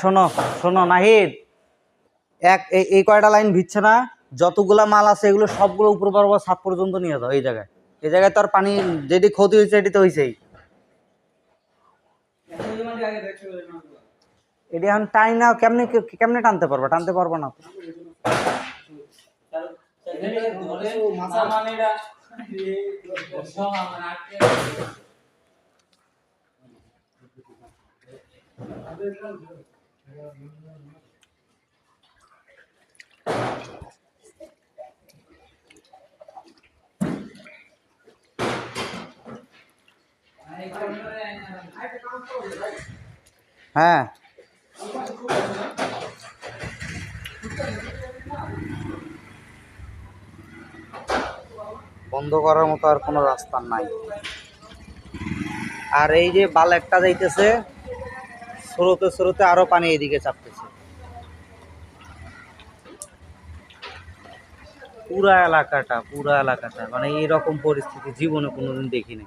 শোনো শোনো নাহিদ, এই কয়টা লাইন ভিজছে না, যতগুলা মাল আছে এগুলো সবগুলো উপর বরাবর ছাদ পর্যন্ত নিয়ে যাও। এই জায়গায় তো আর পানি যেটি ক্ষতি হয়েছে এটি তো হয়েছেই। এটি এখন টাই না, কেমনে টানতে পারবা না। হ্যাঁ, বন্ধ করার মতো আর কোনো রাস্তা নাই। আর এই যে বাল একটা যাইতেছে, স্রোতে স্রোতে আরো পানি এদিকে চাপতেছে। পুরা এলাকাটা মানে এরকম পরিস্থিতি জীবনে কোনোদিন দেখিনি।